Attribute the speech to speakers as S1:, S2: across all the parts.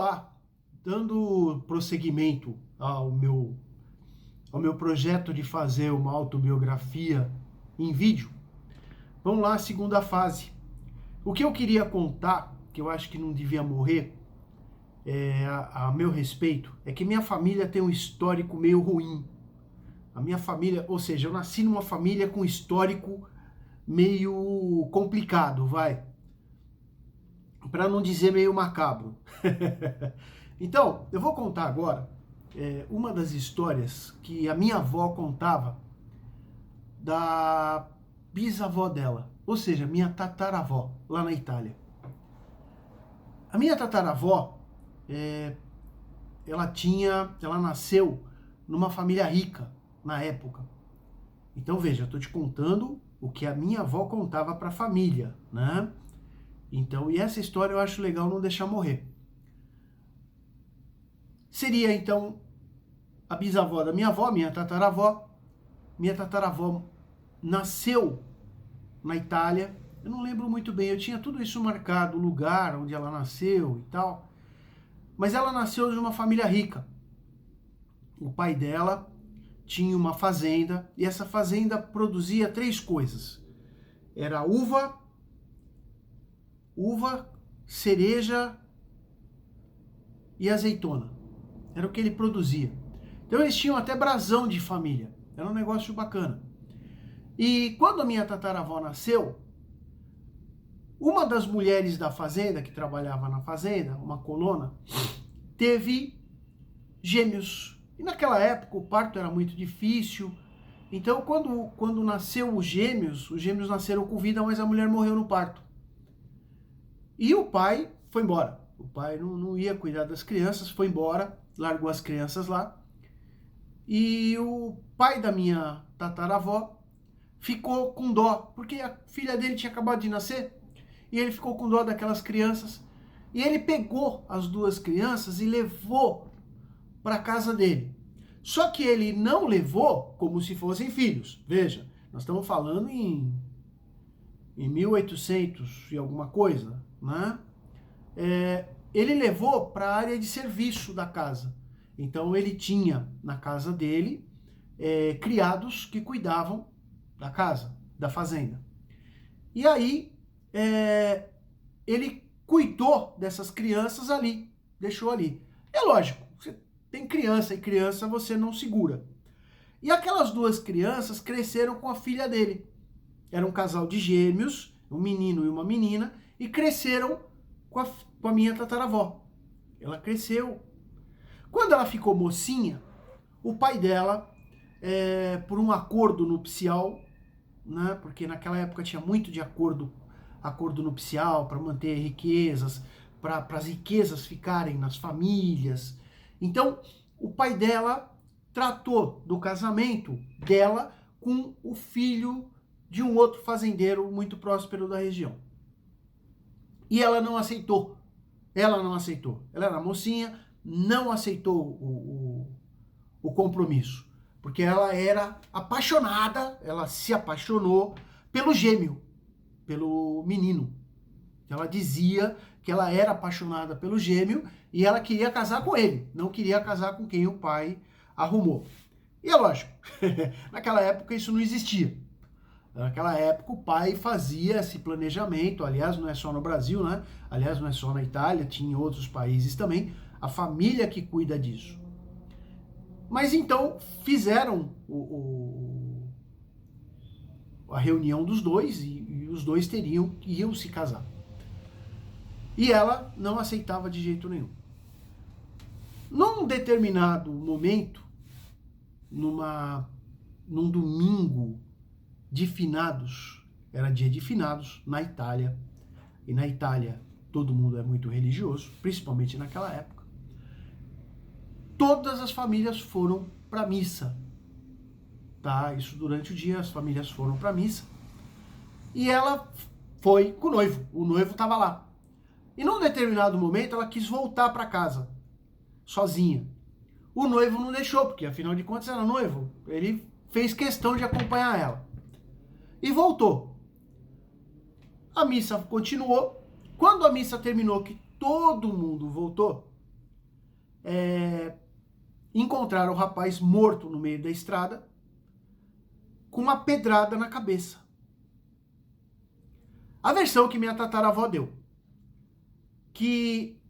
S1: lá, dando prosseguimento ao meu projeto de fazer uma autobiografia em vídeo. Vamos lá, segunda fase. O que eu queria contar, que eu acho que não devia morrer, a meu respeito, é que minha família tem um histórico meio ruim. A minha família, ou seja, eu nasci numa família com histórico meio complicado, vai. Para não dizer meio macabro. Então, eu vou contar agora uma das histórias que a minha avó contava da bisavó dela, ou seja, minha tataravó, lá na Itália. A minha tataravó, ela nasceu numa família rica na época. Então veja, eu estou te contando o que a minha avó contava para a família, né? Então, e essa história eu acho legal não deixar morrer. Seria então a bisavó da minha avó, minha tataravó. Minha tataravó nasceu na Itália. Eu não lembro muito bem, eu tinha tudo isso marcado, o lugar onde ela nasceu e tal. Mas ela nasceu de uma família rica. O pai dela tinha uma fazenda e essa fazenda produzia 3 coisas. Era uva, cereja e azeitona. Era o que ele produzia. Então eles tinham até brasão de família. Era um negócio bacana. E quando a minha tataravó nasceu, uma das mulheres da fazenda, que trabalhava na fazenda, uma colona, teve gêmeos. E naquela época o parto era muito difícil. Então quando nasceu os gêmeos nasceram com vida, mas a mulher morreu no parto. E o pai foi embora. O pai não ia cuidar das crianças, foi embora, largou as crianças lá. E o pai da minha tataravó ficou com dó, porque a filha dele tinha acabado de nascer, e ele ficou com dó daquelas crianças. E ele pegou as 2 crianças e levou para casa dele. Só que ele não levou como se fossem filhos. Veja, nós estamos falando em 1800 e alguma coisa, né? Ele levou para a área de serviço da casa. Então ele tinha na casa dele criados que cuidavam da casa, da fazenda. E aí ele cuidou dessas crianças ali, deixou ali. É lógico, você tem criança e criança você não segura. E aquelas 2 crianças cresceram com a filha dele. Era um casal de gêmeos, um menino e uma menina, e cresceram com a minha tataravó. Ela cresceu. Quando ela ficou mocinha, o pai dela, por um acordo nupcial, né, porque naquela época tinha muito de acordo nupcial para manter riquezas, para as riquezas ficarem nas famílias. Então, o pai dela tratou do casamento dela com o filho de um outro fazendeiro muito próspero da região. E ela não aceitou. Ela era mocinha, não aceitou o compromisso. Porque ela era apaixonada, ela se apaixonou pelo gêmeo, pelo menino. Ela dizia que ela era apaixonada pelo gêmeo e ela queria casar com ele, não queria casar com quem o pai arrumou. E é lógico, naquela época isso não existia. Naquela época o pai fazia esse planejamento, aliás não é só no Brasil, né? Aliás não é só na Itália, tinha em outros países também, a família que cuida disso. Mas então fizeram a reunião dos dois e os dois iam se casar. E ela não aceitava de jeito nenhum. Num determinado momento, num domingo de finados, era dia de finados na Itália, e na Itália todo mundo é muito religioso, principalmente naquela época, todas as famílias foram para a missa, tá? Isso durante o dia, as famílias foram para a missa, e ela foi com o noivo estava lá. E num determinado momento ela quis voltar para casa, sozinha. O noivo não deixou, porque afinal de contas era noivo, ele fez questão de acompanhar ela. E voltou. A missa continuou. Quando a missa terminou, que todo mundo voltou, encontraram o rapaz morto no meio da estrada, com uma pedrada na cabeça. A versão que minha tataravó deu, que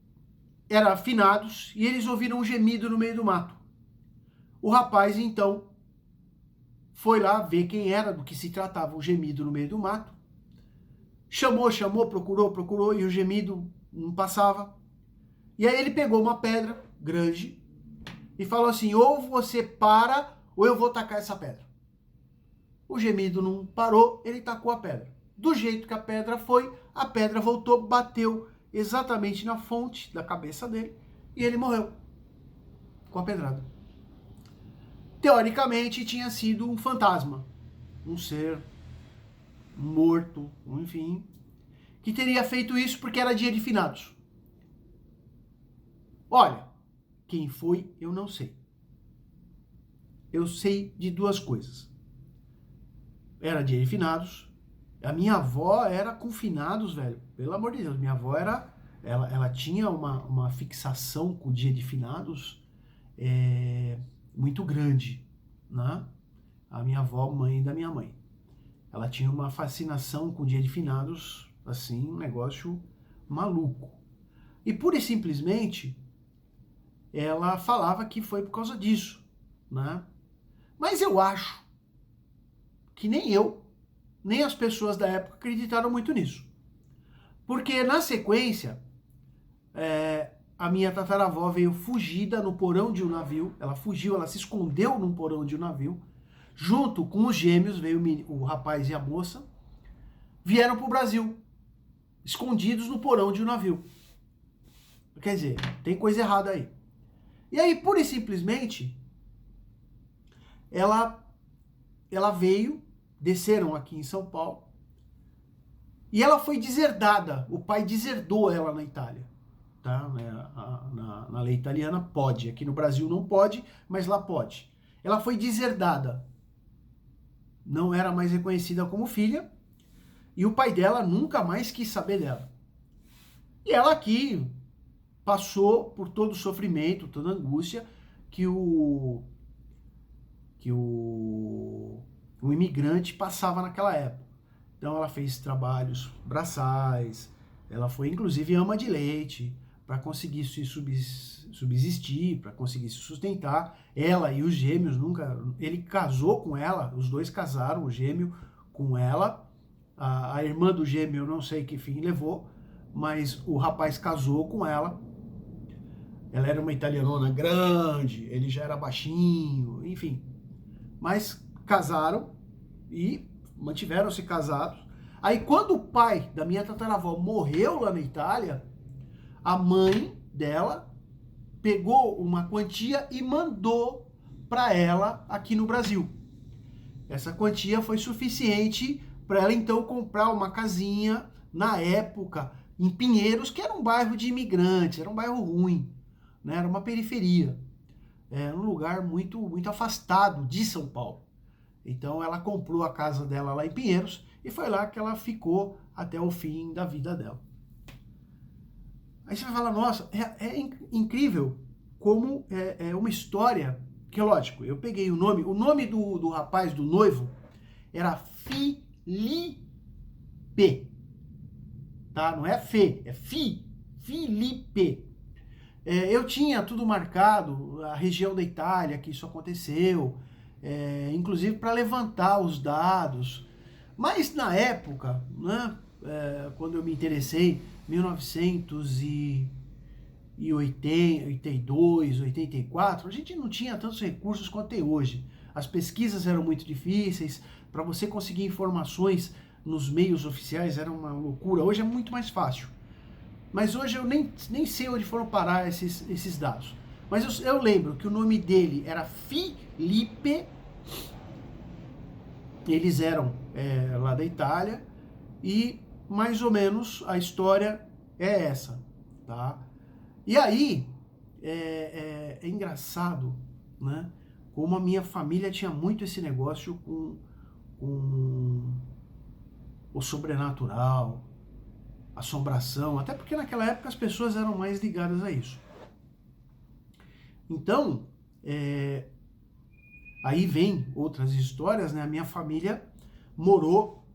S1: era finados e eles ouviram um gemido no meio do mato. O rapaz, então, foi lá ver quem era, do que se tratava o gemido no meio do mato. Chamou, procurou e o gemido não passava. E aí ele pegou uma pedra grande e falou assim: ou você para ou eu vou tacar essa pedra. O gemido não parou, ele tacou a pedra. Do jeito que a pedra foi, a pedra voltou, bateu exatamente na fonte da cabeça dele e ele morreu com a pedrada. Teoricamente tinha sido um fantasma, um ser morto, enfim, que teria feito isso porque era dia de finados. Olha, quem foi eu não sei. Eu sei de duas coisas. Era dia de finados. A minha avó era com finados, velho. Pelo amor de Deus, minha avó era... Ela tinha uma fixação com o dia de finados muito grande, né? A minha avó, mãe da minha mãe. Ela tinha uma fascinação com o dia de finados, assim, um negócio maluco. E pura e simplesmente, ela falava que foi por causa disso, né? Mas eu acho que nem eu, nem as pessoas da época acreditaram muito nisso. Porque na sequência, a minha tataravó veio fugida no porão de um navio, ela fugiu, ela se escondeu num porão de um navio, junto com os gêmeos, veio o rapaz e a moça, vieram para o Brasil, escondidos no porão de um navio. Quer dizer, tem coisa errada aí. E aí, pura e simplesmente, ela veio, desceram aqui em São Paulo, e ela foi deserdada. O pai deserdou ela na Itália. Tá? Na lei italiana pode. Aqui no Brasil não pode, mas lá pode. Ela foi deserdada. Não era mais reconhecida como filha. E o pai dela nunca mais quis saber dela. E ela aqui passou por todo o sofrimento, toda a angústia que o imigrante passava naquela época. Então ela fez trabalhos braçais, ela foi inclusive ama de leite para conseguir se subsistir, para conseguir se sustentar. Ela e os gêmeos nunca... Ele casou com ela, os dois casaram, o gêmeo com ela. A irmã do gêmeo eu não sei que fim levou, mas o rapaz casou com ela. Ela era uma italianona grande, ele já era baixinho, enfim. Mas casaram e mantiveram-se casados. Aí quando o pai da minha tataravó morreu lá na Itália, a mãe dela pegou uma quantia e mandou para ela aqui no Brasil. Essa quantia foi suficiente para ela então comprar uma casinha na época em Pinheiros, que era um bairro de imigrantes, era um bairro ruim, né? Era uma periferia, era um lugar muito, muito afastado de São Paulo. Então ela comprou a casa dela lá em Pinheiros e foi lá que ela ficou até o fim da vida dela. Aí você vai falar, nossa, é incrível como é uma história que, lógico, eu peguei o nome do rapaz, do noivo, era Filipe, tá? Não é Fê, é Filipe. Eu tinha tudo marcado, a região da Itália que isso aconteceu, inclusive para levantar os dados. Mas na época, né, quando eu me interessei, 1982, 84, a gente não tinha tantos recursos quanto tem hoje. As pesquisas eram muito difíceis, para você conseguir informações nos meios oficiais era uma loucura. Hoje é muito mais fácil. Mas hoje eu nem sei onde foram parar esses dados. Mas eu lembro que o nome dele era Filipe. Eles eram lá da Itália. E mais ou menos a história é essa. Tá? E aí, é engraçado, né? Como a minha família tinha muito esse negócio com o sobrenatural, assombração, até porque naquela época as pessoas eram mais ligadas a isso. Então, aí vem outras histórias, né? A minha família morou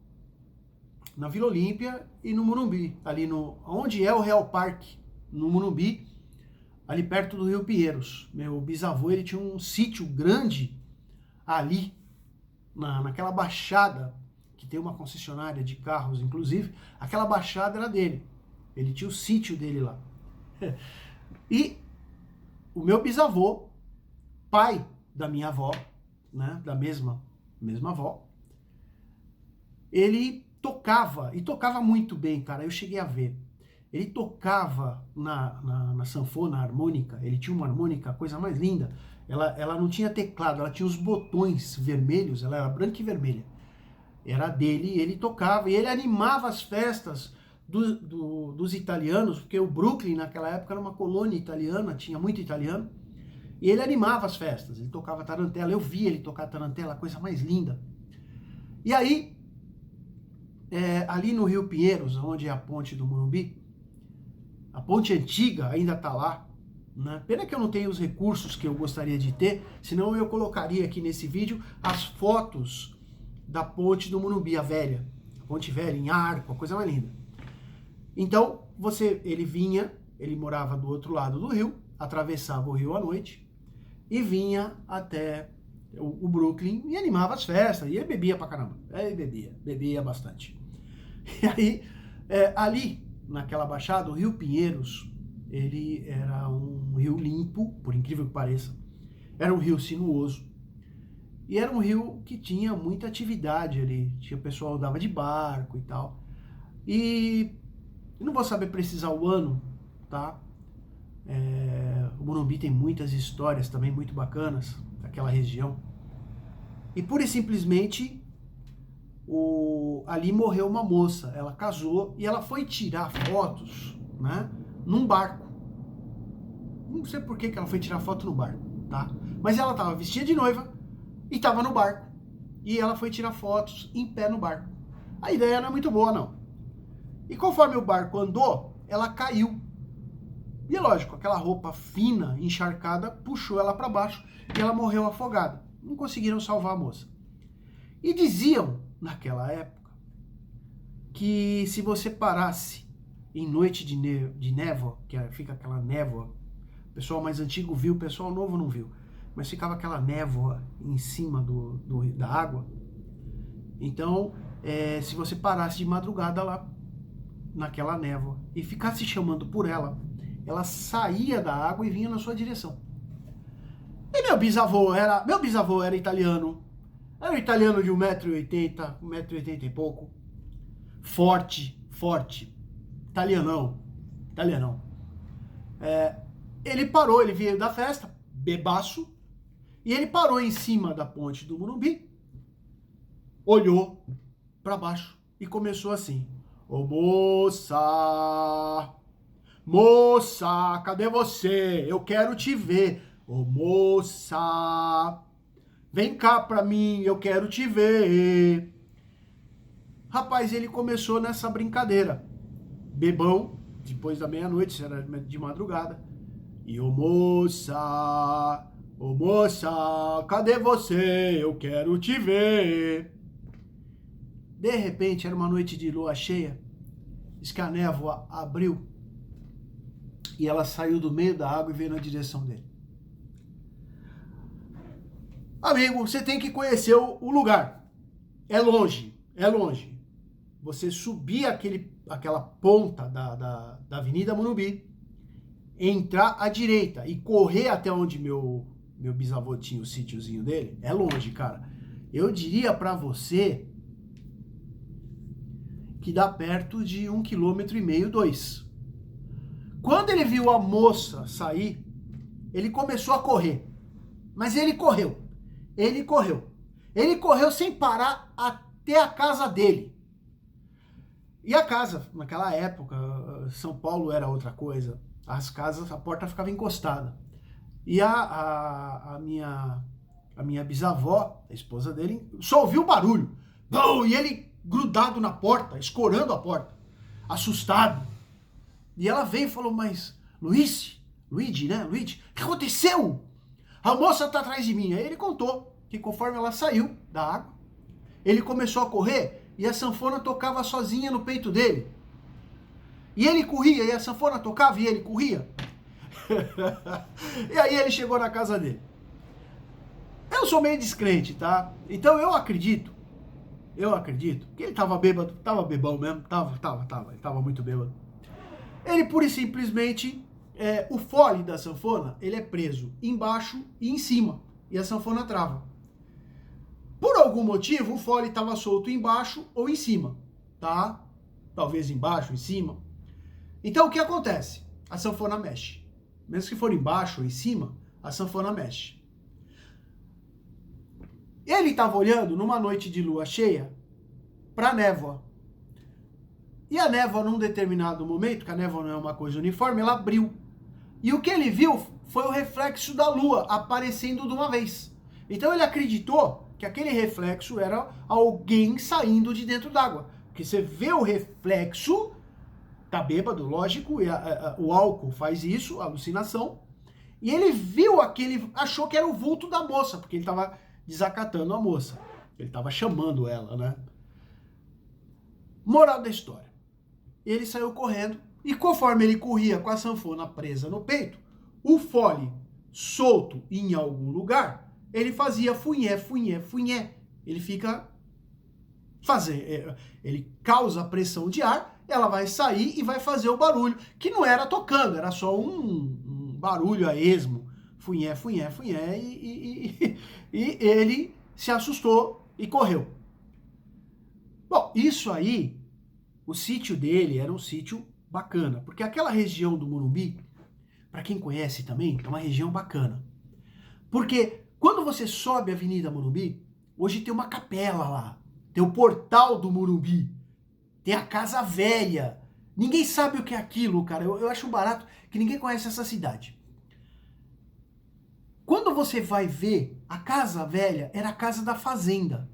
S1: na Vila Olímpia e no Morumbi, ali onde é o Real Parque, no Morumbi, ali perto do Rio Pinheiros. Meu bisavô, ele tinha um sítio grande ali, naquela baixada, que tem uma concessionária de carros, inclusive, aquela baixada era dele. Ele tinha o sítio dele lá. E o meu bisavô, pai da minha avó, né, da mesma avó, ele tocava, e tocava muito bem, cara, eu cheguei a ver. Ele tocava na sanfona harmônica, ele tinha uma harmônica, a coisa mais linda. Ela não tinha teclado, ela tinha os botões vermelhos, ela era branca e vermelha. Era dele, ele tocava, e ele animava as festas dos italianos, porque o Brooklyn naquela época era uma colônia italiana, tinha muito italiano, e ele animava as festas, ele tocava tarantela, eu vi ele tocar tarantela, a coisa mais linda. E aí, ali no Rio Pinheiros, onde é a ponte do Morumbi, a ponte antiga ainda está lá, né? Pena que eu não tenho os recursos que eu gostaria de ter, senão eu colocaria aqui nesse vídeo as fotos da ponte do Morumbi, a velha, a ponte velha, em arco, a coisa mais linda. Então, ele morava do outro lado do rio, atravessava o rio à noite, e vinha até o Brooklyn e animava as festas, e ele bebia pra caramba, bebia bastante. E aí, ali, naquela baixada, o Rio Pinheiros, ele era um rio limpo, por incrível que pareça, era um rio sinuoso, e era um rio que tinha muita atividade ali, o pessoal andava de barco e tal, e eu não vou saber precisar o ano, tá? O Morumbi tem muitas histórias também muito bacanas daquela região. E pura e simplesmente ali morreu uma moça. Ela casou e ela foi tirar fotos, né, num barco. Não sei por que ela foi tirar foto no barco, tá? Mas ela estava vestida de noiva e estava no barco. E ela foi tirar fotos em pé no barco. A ideia não é muito boa, não. E conforme o barco andou, ela caiu. E é lógico, aquela roupa fina, encharcada, puxou ela para baixo e ela morreu afogada. Não conseguiram salvar a moça. E diziam, naquela época, que se você parasse em noite de névoa, que fica aquela névoa, o pessoal mais antigo viu, o pessoal novo não viu, mas ficava aquela névoa em cima da água. Então, se você parasse de madrugada lá, naquela névoa, e ficasse chamando por ela saía da água e vinha na sua direção. E meu bisavô era italiano. Era um italiano de 1,80m, 1,80m e pouco. Forte. Italianão. Ele parou, ele veio da festa, bebaço, e ele parou em cima da ponte do Morumbi, olhou para baixo e começou assim: ô moça, cadê você? Eu quero te ver. Ô moça, vem cá pra mim, eu quero te ver. Rapaz, ele começou nessa brincadeira. Bebão, depois da meia-noite, era de madrugada. E ô moça, cadê você? Eu quero te ver. De repente, era uma noite de lua cheia. Diz que a névoa abriu e ela saiu do meio da água e veio na direção dele. Amigo, você tem que conhecer o lugar. É longe. Você subir aquela ponta da Avenida Morumbi, entrar à direita e correr até onde meu bisavô tinha o sítiozinho dele, é longe, cara. Eu diria pra você que dá perto de 1,5 km, 2. Quando ele viu a moça sair, ele começou a correr. Mas ele correu sem parar até a casa dele. E a casa, naquela época, São Paulo era outra coisa. As casas, a porta ficava encostada. E a minha bisavó, a esposa dele, só ouviu o barulho. E ele grudado na porta, escorando a porta, assustado. E ela veio e falou: mas, Luiz, Luigi, né? Luigi, o que aconteceu? A moça tá atrás de mim. Aí ele contou que conforme ela saiu da água, ele começou a correr e a sanfona tocava sozinha no peito dele. E ele corria, e a sanfona tocava e ele corria. E aí ele chegou na casa dele. Eu sou meio descrente, tá? Então eu acredito que ele tava bêbado, tava bebão mesmo, ele tava muito bêbado. Ele pura e simplesmente, o fole da sanfona, ele é preso embaixo e em cima, e a sanfona trava. Por algum motivo, o fole estava solto embaixo ou em cima, tá? Talvez embaixo, em cima. Então o que acontece? A sanfona mexe. Mesmo que for embaixo ou em cima, a sanfona mexe. Ele estava olhando numa noite de lua cheia para a névoa. E a névoa, num determinado momento, que a névoa não é uma coisa uniforme, ela abriu. E o que ele viu foi o reflexo da lua aparecendo de uma vez. Então ele acreditou que aquele reflexo era alguém saindo de dentro d'água. Porque você vê o reflexo, tá bêbado, lógico, e o álcool faz isso, alucinação. E ele viu achou que era o vulto da moça, porque ele estava desacatando a moça. Ele estava chamando ela, né? Moral da história. Ele saiu correndo, e conforme ele corria com a sanfona presa no peito, o fole solto em algum lugar, ele fazia funhé, funhé, funhé. Ele fica ele causa pressão de ar, ela vai sair e vai fazer o barulho, que não era tocando, era só um barulho a esmo, funhé, funhé, funhé, e ele se assustou e correu. Bom, isso aí, o sítio dele era um sítio bacana, porque aquela região do Morumbi, para quem conhece também, é uma região bacana. Porque quando você sobe a Avenida Morumbi, hoje tem uma capela lá, tem o portal do Morumbi, tem a Casa Velha. Ninguém sabe o que é aquilo, cara. Eu acho barato que ninguém conhece essa cidade. Quando você vai ver, a Casa Velha era a casa da fazenda.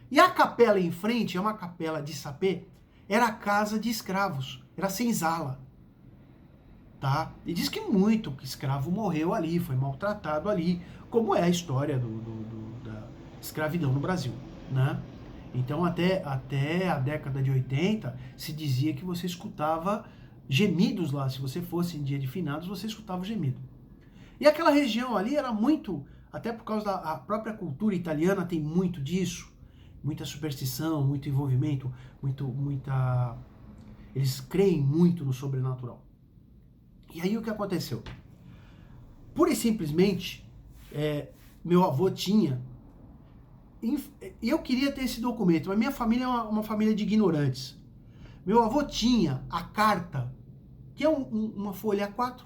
S1: E a capela em frente, é uma capela de sapê, era a casa de escravos, era senzala. Tá? E diz que muito escravo morreu ali, foi maltratado ali, como é a história da escravidão no Brasil, né? Então até a década de 80 se dizia que você escutava gemidos lá, se você fosse em dia de finados você escutava o gemido. E aquela região ali era muito, até por causa da própria cultura italiana tem muito disso, muita superstição, muito envolvimento, eles creem muito no sobrenatural. E aí o que aconteceu? Pura e simplesmente, meu avô tinha, e eu queria ter esse documento, mas minha família é uma família de ignorantes. Meu avô tinha a carta, que é uma folha A4,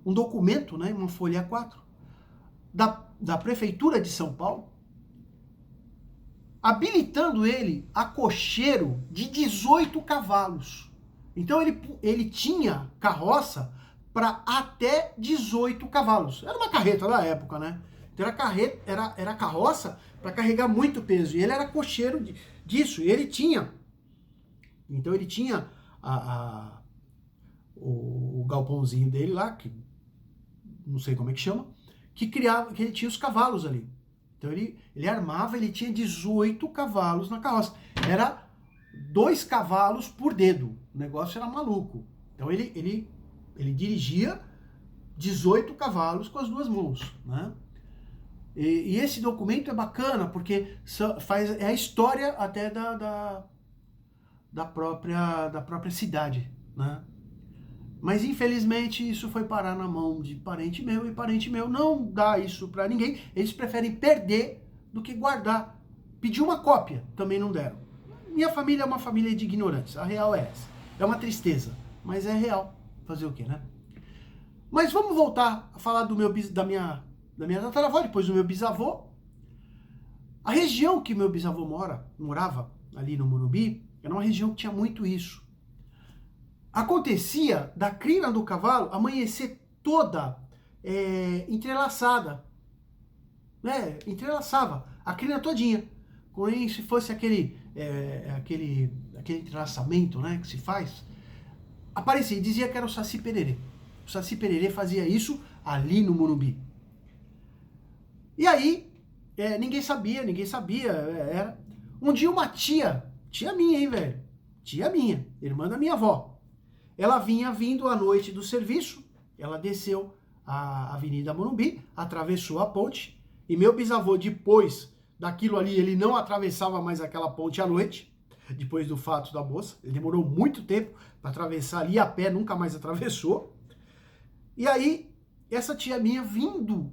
S1: um documento, né, uma folha A4, da Prefeitura de São Paulo, habilitando ele a cocheiro de 18 cavalos. Então ele tinha carroça para até 18 cavalos. Era uma carreta da época, né? Então era carroça para carregar muito peso. E ele era cocheiro disso. E ele tinha. Então ele tinha o galpãozinho dele lá, que não sei como é que chama, que ele tinha os cavalos ali. Então ele armava, ele tinha 18 cavalos na carroça. Era 2 cavalos por dedo. O negócio era maluco. Então ele dirigia 18 cavalos com as 2 mãos, né? E esse documento é bacana porque é a história até da própria cidade, né? Mas infelizmente isso foi parar na mão de parente meu, e parente meu não dá isso para ninguém. Eles preferem perder do que guardar. Pedir uma cópia, também não deram. Minha família é uma família de ignorantes, a real é essa. É uma tristeza, mas é real. Fazer o quê, né? Mas vamos voltar a falar da minha tataravó, depois do meu bisavô. A região que meu bisavô morava, ali no Morumbi, era uma região que tinha muito isso. Acontecia da crina do cavalo amanhecer toda entrelaçada. Né? Entrelaçava a crina todinha. Como se fosse aquele entrelaçamento, né, que se faz. Aparecia e dizia que era o Saci Pererê. O Saci Pererê fazia isso ali no Morumbi. E aí, ninguém sabia, era... Um dia uma tia minha, hein, velho? Tia minha, irmã da minha avó. Ela vinha vindo à noite do serviço, ela desceu a Avenida Morumbi, atravessou a ponte, e meu bisavô, depois daquilo ali, ele não atravessava mais aquela ponte à noite, depois do fato da moça, ele demorou muito tempo para atravessar ali a pé, nunca mais atravessou. E aí, essa tia minha vindo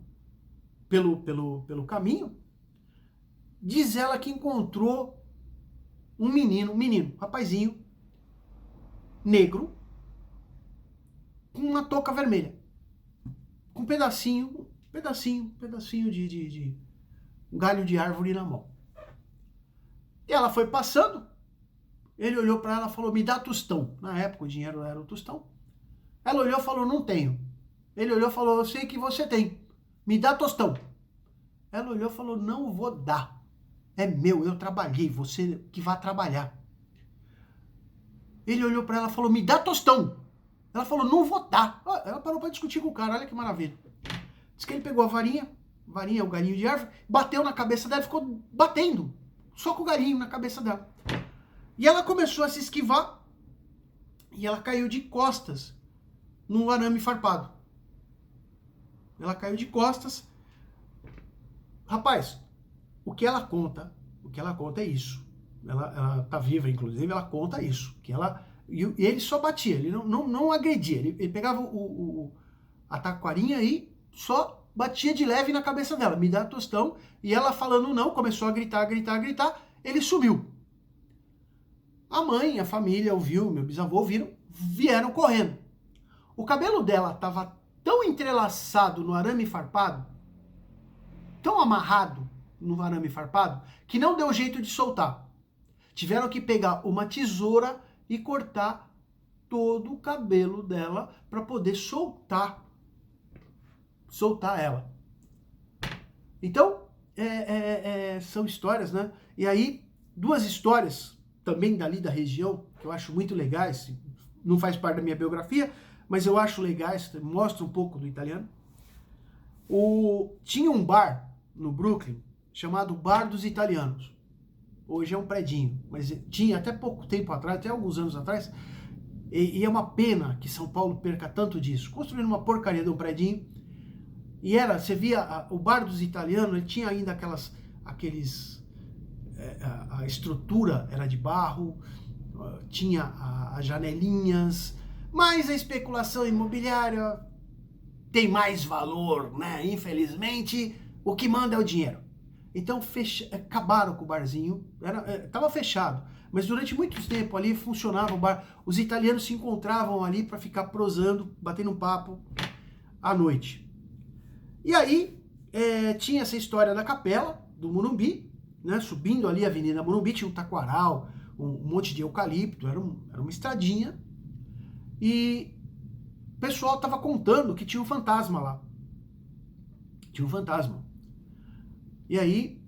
S1: pelo caminho, diz ela que encontrou um menino, rapazinho, negro, com uma touca vermelha, com um pedacinho de um galho de árvore na mão. E ela foi passando, ele olhou para ela e falou, me dá tostão. Na época o dinheiro era o tostão. Ela olhou e falou, não tenho. Ele olhou e falou, eu sei que você tem, me dá tostão. Ela olhou e falou, não vou dar. É meu, eu trabalhei, você que vai trabalhar. Ele olhou para ela e falou, me dá tostão. Ela falou, não vou dar. Ela parou para discutir com o cara, olha que maravilha. Diz que ele pegou a varinha, o galinho de árvore, bateu na cabeça dela e ficou batendo, só com o galinho na cabeça dela. E ela começou a se esquivar e ela caiu de costas num arame farpado. Ela caiu de costas. Rapaz, o que ela conta é isso. Ela tá viva, inclusive, ela conta isso. Que ela, e ele só batia, ele não agredia. Ele pegava a taquarinha e só batia de leve na cabeça dela. Me dá tostão. E ela falando não, começou a gritar. Ele sumiu. A mãe, a família ouviu, meu bisavô ouviram, vieram correndo. O cabelo dela estava tão entrelaçado no arame farpado, tão amarrado no arame farpado, que não deu jeito de soltar. Tiveram que pegar uma tesoura e cortar todo o cabelo dela para poder soltar ela. Então, são histórias, né? E aí, duas histórias também dali da região, que eu acho muito legais, não faz parte da minha biografia, mas eu acho legais, mostra um pouco do italiano. Tinha um bar no Brooklyn, chamado Bar dos Italianos. Hoje é um predinho, mas tinha até pouco tempo atrás, até alguns anos atrás, e é uma pena que São Paulo perca tanto disso. Construindo uma porcaria de um predinho, e você via o Bar dos Italianos, ele tinha ainda a estrutura era de barro, tinha as janelinhas, mas a especulação imobiliária tem mais valor, né? Infelizmente, o que manda é o dinheiro. Então acabaram com o barzinho, estava fechado, mas durante muito tempo ali funcionava o bar. Os italianos se encontravam ali para ficar prosando, batendo um papo à noite. E aí tinha essa história da capela do Morumbi, né? Subindo ali a Avenida Morumbi, tinha um taquaral, um monte de eucalipto, era uma estradinha. E o pessoal estava contando que tinha um fantasma lá. Tinha um fantasma. E aí,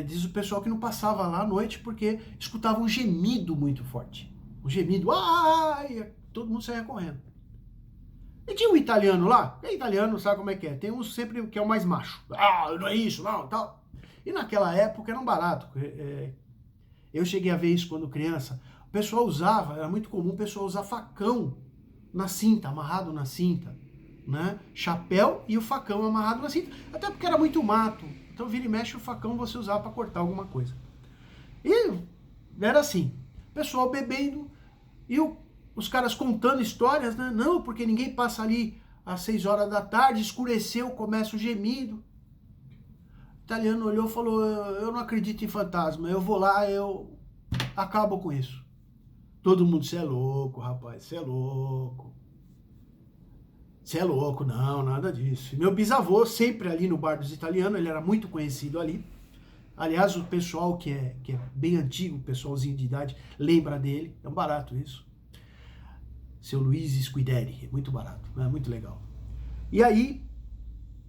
S1: diz o pessoal que não passava lá à noite porque escutava um gemido muito forte. Um gemido, ai, todo mundo saía correndo. E tinha um italiano lá, quem é italiano sabe como é que é, tem um sempre que é o mais macho. Não é isso, não, tal. E naquela época era um barato. Eu cheguei a ver isso quando criança. O pessoal usava, era muito comum o pessoal usar facão na cinta, amarrado na cinta, né? Chapéu e o facão amarrado na cinta. Até porque era muito mato. Então vira e mexe o facão você usava para cortar alguma coisa. E era assim, o pessoal bebendo e os caras contando histórias, né? Não, porque ninguém passa ali às 6 horas da tarde, escureceu, começa o gemido. O italiano olhou e falou, eu não acredito em fantasma, eu vou lá, eu acabo com isso. Todo mundo, você é louco, rapaz, você é louco. Você é louco, não, nada disso. Meu bisavô, sempre ali no Bar dos Italianos, ele era muito conhecido ali. Aliás, o pessoal que é bem antigo, o pessoalzinho de idade, lembra dele. É um barato isso. Seu Luiz Squideri, é muito barato, é muito legal. E aí,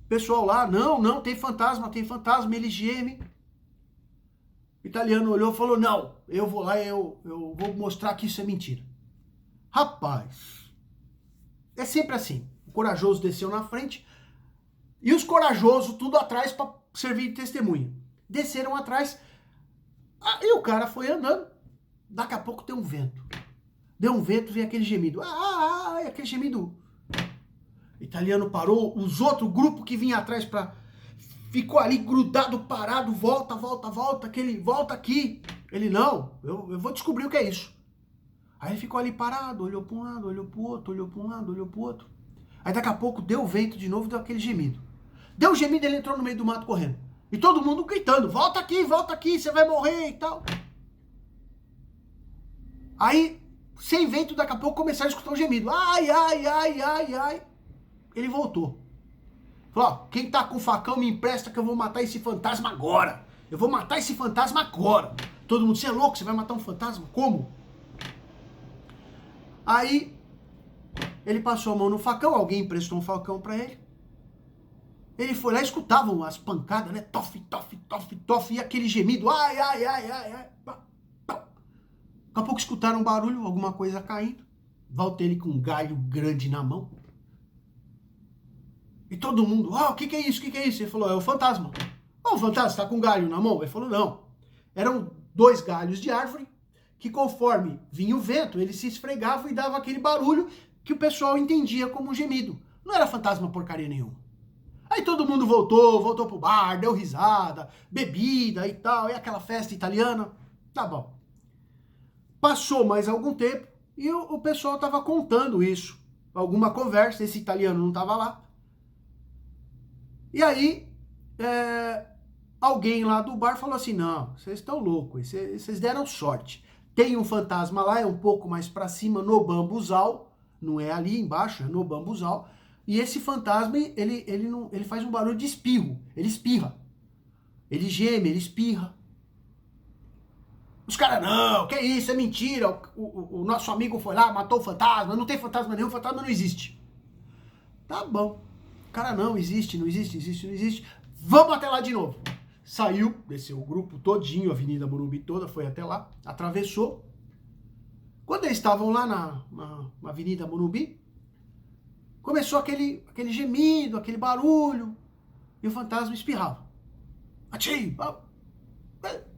S1: pessoal lá, não, tem fantasma, ele geme. O italiano olhou e falou, não, eu vou lá, eu vou mostrar que isso é mentira. Rapaz, é sempre assim. corajoso desceu na frente e os corajosos tudo atrás para servir de testemunha. Desceram atrás e o cara foi andando. Daqui a pouco tem um vento. Deu um vento, veio aquele gemido. Aquele gemido. O italiano parou, os outros grupos que vinha atrás ficou ali grudado, parado, volta, aquele volta aqui. Ele, não, eu vou descobrir o que é isso. Aí ele ficou ali parado, olhou para um lado, olhou para o outro, olhou para um lado, olhou para o outro. Aí daqui a pouco deu o vento de novo, deu aquele gemido. Deu o gemido, ele entrou no meio do mato correndo. E todo mundo gritando, volta aqui, você vai morrer e tal. Aí, sem vento, daqui a pouco começaram a escutar o gemido. Ai. Ele voltou. Falou, ó, quem tá com facão me empresta que eu vou matar esse fantasma agora. Eu vou matar esse fantasma agora. Todo mundo, você é louco, você vai matar um fantasma? Como? Aí, ele passou a mão no facão, alguém emprestou um facão pra ele. Ele foi lá e escutava as pancadas, né? Tof, e aquele gemido, ai. Daqui a pouco escutaram um barulho, alguma coisa caindo. Volta ele com um galho grande na mão. E todo mundo, o que é isso? Ele falou, é o fantasma. O fantasma tá com um galho na mão? Ele falou, não. Eram 2 galhos de árvore que conforme vinha o vento, ele se esfregava e dava aquele barulho que o pessoal entendia como gemido. Não era fantasma porcaria nenhuma. Aí todo mundo voltou pro bar, deu risada, bebida e tal, e aquela festa italiana. Tá bom. Passou mais algum tempo e o pessoal tava contando isso. Alguma conversa, esse italiano não tava lá. E aí, alguém lá do bar falou assim, não, vocês estão loucos, vocês deram sorte. Tem um fantasma lá, é um pouco mais pra cima, no bambuzal, não é ali embaixo, é no bambuzal. E esse fantasma, ele faz um barulho de espirro, ele espirra. Ele geme, ele espirra. Os caras, não, que isso, é mentira, o nosso amigo foi lá, matou o fantasma, não tem fantasma nenhum, fantasma não existe. Tá bom. Cara, não existe. Vamos até lá de novo. Saiu, desceu o grupo todinho, a Avenida Morumbi toda, foi até lá, atravessou. Quando eles estavam lá na Avenida Morumbi, começou aquele gemido, aquele barulho, e o fantasma espirrava. Achei!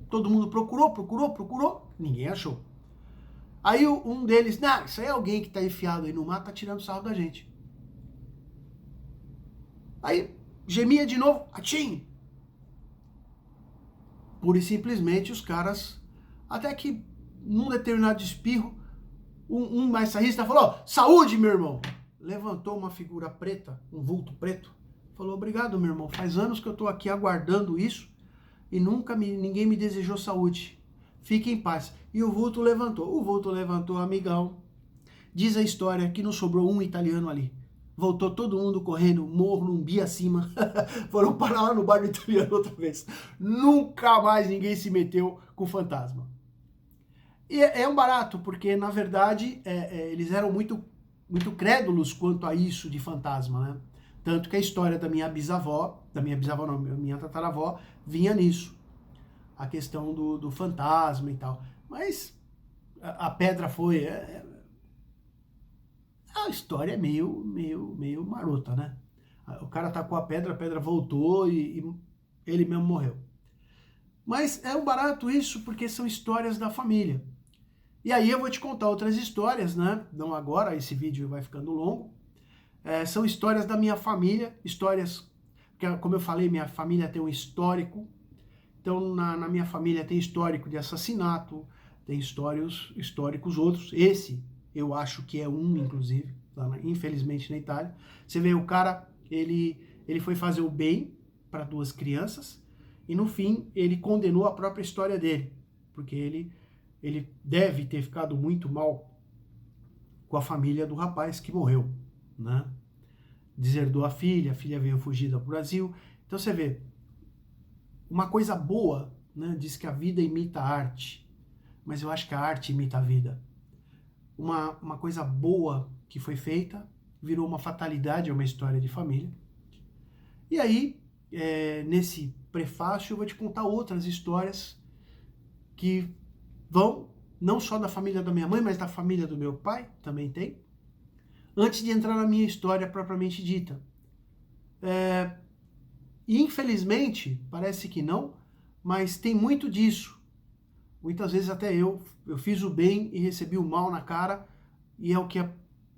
S1: Todo mundo procurou, ninguém achou. Aí um deles, isso aí é alguém que tá enfiado aí no mato, tá tirando sarro da gente. Aí, gemia de novo, atchim! Pura e simplesmente os caras, até que num determinado espirro, um mais sarrista falou, saúde, meu irmão! Levantou uma figura preta, um vulto preto, falou, obrigado, meu irmão, faz anos que eu tô aqui aguardando isso e ninguém me desejou saúde. Fique em paz. E o vulto levantou, amigão. Diz a história que não sobrou um italiano ali. Voltou todo mundo correndo, morro, Lumbi acima. Foram parar lá no bar do italiano outra vez. Nunca mais ninguém se meteu com fantasma. E é um barato, porque na verdade eles eram muito crédulos quanto a isso de fantasma, né? Tanto que a história da minha tataravó, vinha nisso. A questão do fantasma e tal. Mas a pedra foi... A história é meio marota, né? O cara tacou a pedra voltou e ele mesmo morreu. Mas é um barato isso porque são histórias da família. E aí eu vou te contar outras histórias, né? Não agora, esse vídeo vai ficando longo. São histórias da minha família, histórias... Porque, como eu falei, minha família tem um histórico. Então, na minha família tem histórico de assassinato, tem históricos outros. Esse... eu acho que é inclusive, infelizmente na Itália. Você vê, o cara, ele foi fazer o bem para 2 crianças e no fim ele condenou a própria história dele, porque ele deve ter ficado muito mal com a família do rapaz que morreu, né? Deserdou a filha veio fugida para o Brasil. Então você vê, uma coisa boa, né? Diz que a vida imita a arte, mas eu acho que a arte imita a vida. Uma coisa boa que foi feita, virou uma fatalidade, é uma história de família. E aí, nesse prefácio, eu vou te contar outras histórias que vão, não só da família da minha mãe, mas da família do meu pai, também tem. antes de entrar na minha história propriamente dita. E infelizmente, parece que não, mas tem muito disso. Muitas vezes até eu fiz o bem e recebi o mal na cara, e é o que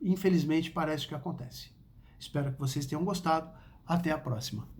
S1: infelizmente parece que acontece. Espero que vocês tenham gostado. Até a próxima.